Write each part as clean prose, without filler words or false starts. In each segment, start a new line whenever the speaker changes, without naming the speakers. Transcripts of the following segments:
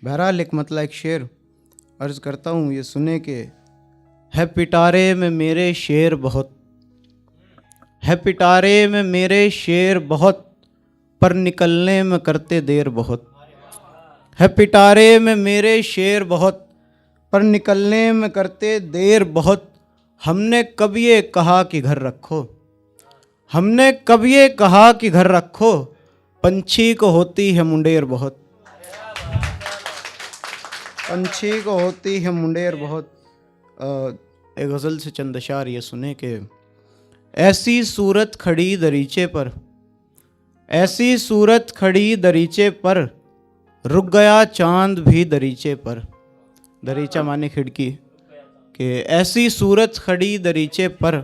बहरहाल एक मतलब एक शेर अर्ज़ करता हूँ, ये सुने के है पिटारे में मेरे शेर बहुत, है पिटारे में मेरे शेर बहुत, पर निकलने में करते देर बहुत। है पिटारे में मेरे शेर बहुत, पर निकलने में करते देर बहुत। हमने कब ये कहा कि घर रखो, हमने कब ये कहा कि घर रखो, पंछी को होती है मुंडेर बहुत, पंछी को होती है मुंडेर बहुत। एक गज़ल से चंद अशार ये सुने कि ऐसी सूरत खड़ी दरीचे पर, ऐसी सूरत खड़ी दरीचे पर, रुक गया चांद भी दरीचे पर। दरीचा माने खिड़की, कि ऐसी सूरत खड़ी दरीचे पर,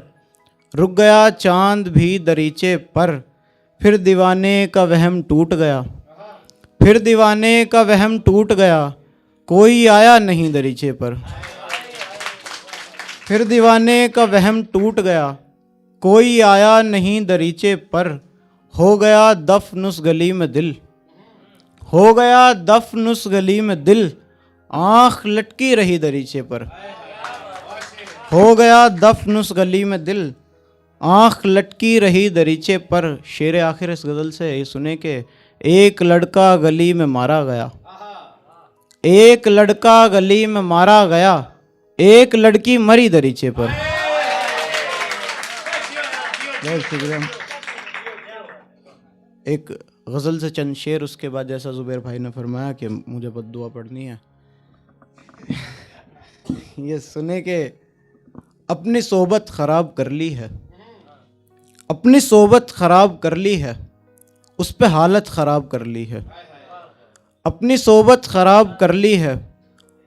रुक गया चांद भी दरीचे पर। फिर दीवाने का वहम टूट गया, फिर दीवाने का वहम टूट गया, कोई आया नहीं दरीचे पर। फिर दीवाने का वहम टूट गया, कोई आया नहीं दरीचे पर। हो गया दफन उस गली में दिल, हो गया दफन उस गली में दिल, आँख लटकी रही दरीचे पर। हो गया दफन उस गली में दिल, आँख लटकी रही दरीचे पर। शेर आखिर इस गज़ल से ये सुने के एक लड़का गली में मारा गया, एक लड़का गली में मारा गया, एक लड़की मरी दरीचे पर। एक गज़ल से चंद शेर, उसके बाद जैसा ज़ुबैर भाई ने फरमाया कि मुझे बद्दुआ पढ़नी है, ये सुने के अपनी सोबत ख़राब कर ली है, अपनी सोबत ख़राब कर ली है, उस पे हालत ख़राब कर ली है। अपनी सोबत ख़राब कर ली है,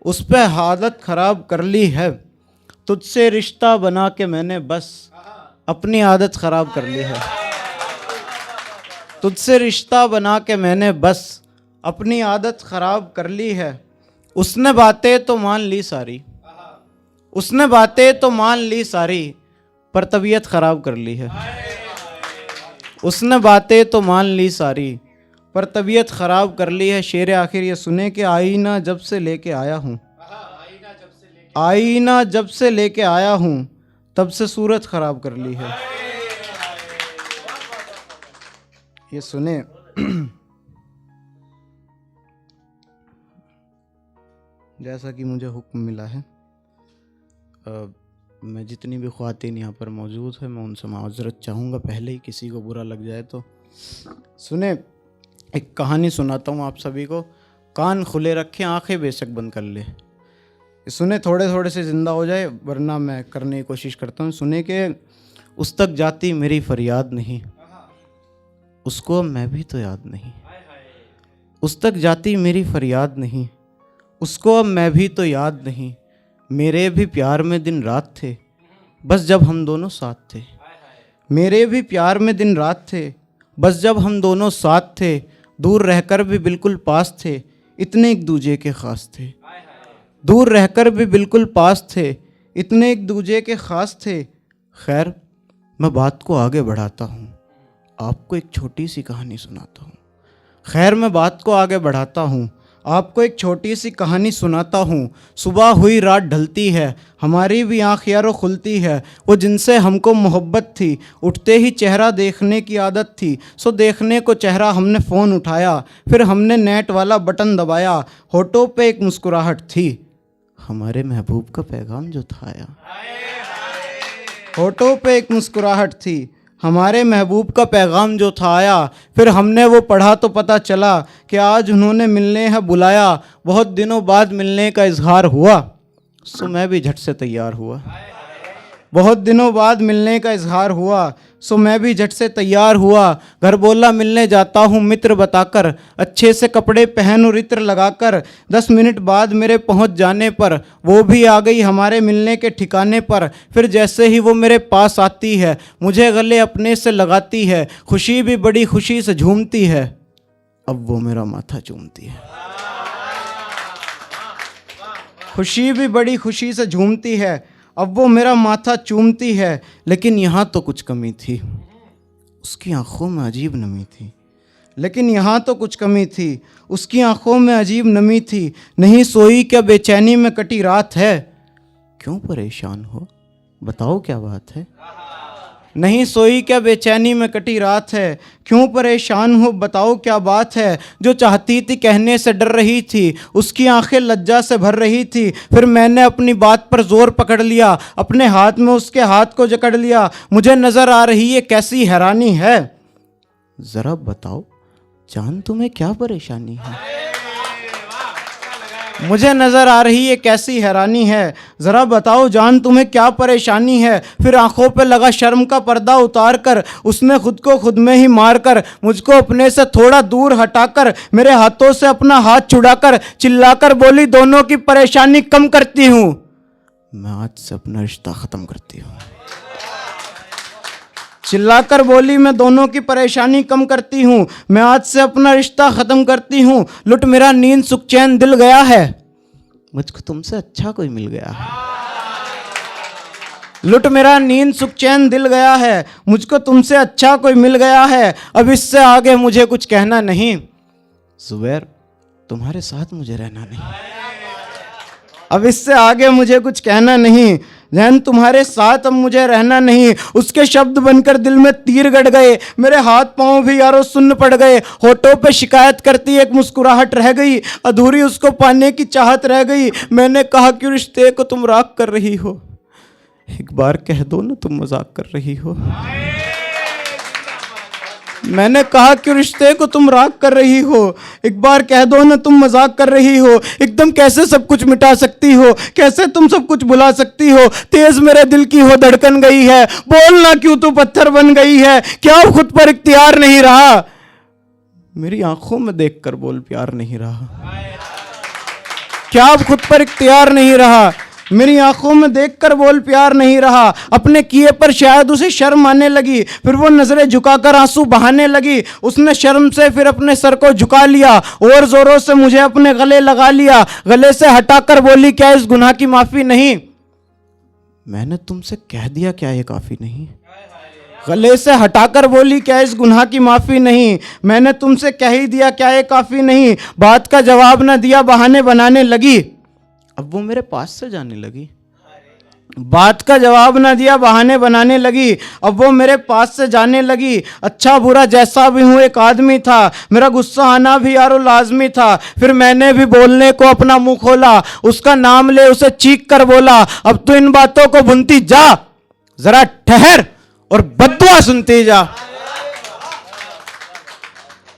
उस पे हालत ख़राब कर ली है। तुझसे रिश्ता बना के मैंने बस अपनी आदत ख़राब कर ली है। तुझसे रिश्ता बना के मैंने बस अपनी आदत ख़राब कर ली है। उसने बातें तो मान ली सारी, उसने बातें तो मान ली सारी, पर तबीयत ख़राब कर ली है। उसने बातें तो मान ली सारी, पर तबीयत ख़राब कर ली है। शेर आखिर ये सुने कि आईना जब से लेके आया हूँ, आईना जब से लेके आया हूँ, तब से सूरत ख़राब कर ली है। ये सुने जैसा कि मुझे हुक्म मिला है, मैं जितनी भी ख्वातीन यहाँ पर मौजूद है, मैं उनसे माज़रत चाहूँगा पहले ही, किसी को बुरा लग जाए तो। सुने, एक कहानी सुनाता हूँ आप सभी को, कान खुले रखें, आंखें बेशक बंद कर ले। सुने, थोड़े थोड़े से ज़िंदा हो जाए, वरना मैं करने की कोशिश करता हूँ। सुने कि उस तक जाती मेरी फरियाद नहीं, उसको मैं भी तो याद नहीं। उस तक जाती मेरी फरियाद नहीं, उसको अब मैं भी तो याद नहीं। मेरे भी प्यार में दिन रात थे, बस जब हम दोनों साथ थे। मेरे भी प्यार में दिन रात थे, बस जब हम दोनों साथ थे। दूर रहकर भी बिल्कुल पास थे, इतने एक दूजे के ख़ास थे। दूर रहकर भी बिल्कुल पास थे, इतने एक दूजे के ख़ास थे। खैर, मैं बात को आगे बढ़ाता हूँ, आपको एक छोटी सी कहानी सुनाता हूँ। खैर, मैं बात को आगे बढ़ाता हूँ, आपको एक छोटी सी कहानी सुनाता हूँ। सुबह हुई रात ढलती है, हमारी भी आँख यारो खुलती है। वो जिनसे हमको मोहब्बत थी, उठते ही चेहरा देखने की आदत थी। सो देखने को चेहरा हमने फ़ोन उठाया, फिर हमने नेट वाला बटन दबाया। होठों पे एक मुस्कुराहट थी, हमारे महबूब का पैगाम जो था आया। होठों पे एक मुस्कुराहट थी, हमारे महबूब का पैगाम जो था आया। फिर हमने वो पढ़ा तो पता चला कि आज उन्होंने मिलने है बुलाया। बहुत दिनों बाद मिलने का इजहार हुआ, सो मैं भी झट से तैयार हुआ। बहुत दिनों बाद मिलने का इजहार हुआ, सो मैं भी झट से तैयार हुआ। घर बोला मिलने जाता हूँ मित्र बताकर, अच्छे से कपड़े पहन और इत्र लगाकर। 10 मिनट बाद मेरे पहुँच जाने पर वो भी आ गई हमारे मिलने के ठिकाने पर। फिर जैसे ही वो मेरे पास आती है, मुझे गले अपने से लगाती है। खुशी भी बड़ी खुशी से झूमती है, अब वो मेरा माथा चूमती है। खुशी भी बड़ी खुशी से झूमती है, अब वो मेरा माथा चूमती है। लेकिन यहाँ तो कुछ कमी थी, उसकी आंखों में अजीब नमी थी। लेकिन यहाँ तो कुछ कमी थी, उसकी आंखों में अजीब नमी थी। नहीं सोई क्या बेचैनी में कटी रात है, क्यों परेशान हो बताओ क्या बात है। नहीं सोई क्या बेचैनी में कटी रात है, क्यों परेशान हो बताओ क्या बात है। जो चाहती थी कहने से डर रही थी, उसकी आंखें लज्जा से भर रही थी। फिर मैंने अपनी बात पर जोर पकड़ लिया, अपने हाथ में उसके हाथ को जकड़ लिया। मुझे नजर आ रही है कैसी हैरानी है, जरा बताओ जान तुम्हें क्या परेशानी है। मुझे नजर आ रही है कैसी हैरानी है, जरा बताओ जान तुम्हें क्या परेशानी है। फिर आंखों पे लगा शर्म का पर्दा उतार कर उसने खुद को खुद में ही मार कर मुझको अपने से थोड़ा दूर हटाकर मेरे हाथों से अपना हाथ छुड़ाकर चिल्लाकर बोली, दोनों की परेशानी कम करती हूं, मैं आज से अपना रिश्ता खत्म करती हूं। चिल्लाकर बोली, मैं दोनों की परेशानी कम करती हूँ, मैं आज से अपना रिश्ता ख़त्म करती हूँ। लुट मेरा नींद सुख चैन दिल गया है, मुझको तुमसे अच्छा कोई मिल गया है। लुट मेरा नींद सुख चैन दिल गया है, मुझको तुमसे अच्छा कोई मिल गया है। अब इससे आगे मुझे कुछ कहना नहीं, जुबैर तुम्हारे साथ मुझे रहना नहीं। अब इससे आगे मुझे कुछ कहना नहीं, जैन तुम्हारे साथ अब मुझे रहना नहीं। उसके शब्द बनकर दिल में तीर गड़ गए, मेरे हाथ पांव भी यारों सुन्न पड़ गए। होठों पे शिकायत करती एक मुस्कुराहट रह गई, अधूरी उसको पाने की चाहत रह गई। मैंने कहा क्यों रिश्ते को तुम राग कर रही हो, एक बार कह दो ना तुम मजाक कर रही हो। मैंने कहा क्यों रिश्ते को तुम राग कर रही हो, एक बार कह दो ना तुम मजाक कर रही हो। एकदम कैसे सब कुछ मिटा सकती हो, कैसे तुम सब कुछ भुला सकती हो। तेज मेरे दिल की हो धड़कन गई है, बोलना क्यों तू पत्थर बन गई है। क्या खुद पर इख्तियार नहीं रहा, मेरी आंखों में देखकर बोल प्यार नहीं रहा। क्या अब खुद पर इख्तियार नहीं रहा, मेरी आंखों में देखकर बोल प्यार नहीं रहा। अपने किए पर शायद उसे शर्म आने लगी, फिर वो नजरें झुकाकर आंसू बहाने लगी। उसने शर्म से फिर अपने सर को झुका लिया और जोरों से मुझे अपने गले लगा लिया। गले से हटाकर बोली, क्या इस गुनाह की माफी नहीं। मैंने तुमसे कह दिया क्या ये काफी नहीं। गले से हटाकर बोली, क्या इस गुनाह की माफी नहीं। मैंने तुमसे कह ही दिया क्या ये काफी नहीं। बात का जवाब न दिया, बहाने बनाने लगी। अब वो मेरे पास से जाने लगी। बात का जवाब ना दिया, बहाने बनाने लगी। अब वो मेरे पास से जाने लगी। अच्छा बुरा जैसा भी हूँ एक आदमी था, मेरा गुस्सा आना भी यारो लाजमी था। फिर मैंने भी बोलने को अपना मुंह खोला, उसका नाम ले उसे चीख कर बोला, अब तो इन बातों को बुनती जा, जरा ठहर और बद्दुआ सुनती जा।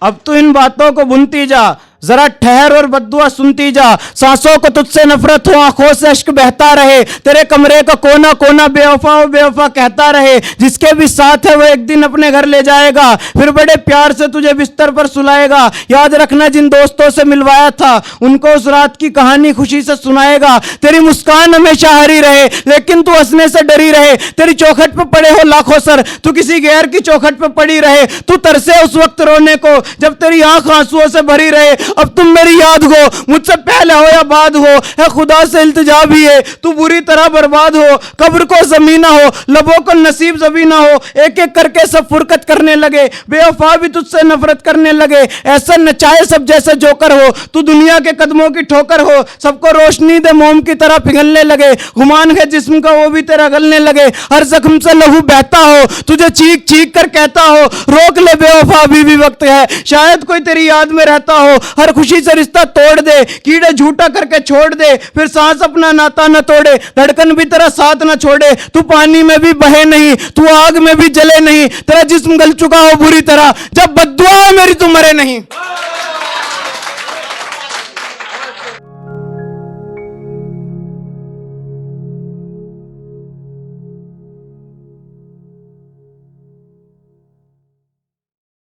अब तो इन बातों को बुनती जा, जरा ठहर और बद्दुआ सुनती जा। सांसों को तुझसे नफरत हो, आंखों से अश्क बहता रहे, तेरे कमरे का कोना कोना बेवफा हो बेवफा कहता रहे। जिसके भी साथ है वो एक दिन अपने घर ले जाएगा, फिर बड़े प्यार से तुझे बिस्तर पर सुलाएगा। याद रखना जिन दोस्तों से मिलवाया था, उनको उस रात की कहानी खुशी से सुनाएगा। तेरी मुस्कान हमेशा हरी रहे, लेकिन तू हंसने से डरी रहे। तेरी चौखट पे पड़े हो लाखों सर, तू किसी गैर की चौखट पे पड़ी रहे। तू तरसे उस वक्त रोने को जब तेरी आंख आंसुओं से भरी रहे। अब तुम मेरी याद हो, मुझसे पहले हो या बाद हो, है खुदा से इल्तिजा भी है, तू बुरी तरह बर्बाद हो। कब्र को जमीन हो, लबों को नसीब जबी ना हो। एक एक करके सब फुरकत करने लगे, बेवफा भी तुझसे नफरत करने लगे। ऐसा नचाए सब जैसे जोकर हो, तू दुनिया के कदमों की ठोकर हो। सबको रोशनी दे मोम की तरह पिघलने लगे, गुमान है जिस्म का वो भी तेरा गलने लगे। हर जख्म से लहू बहता हो, तुझे चीख चीख कर कहता हो, रोक ले बेवफा अभी भी वक्त है। शायद कोई तेरी याद में रहता हो, हर खुशी से रिश्ता तोड़ दे, कीड़े झूठा करके छोड़ दे। फिर सांस अपना नाता न तोड़े, धड़कन भी तेरा साथ न छोड़े। तू पानी में भी बहे नहीं, तू आग में भी जले नहीं, तेरा जिस्म गल चुका हो बुरी तरह, जब बद्दुआ मेरी तू मरे नहीं।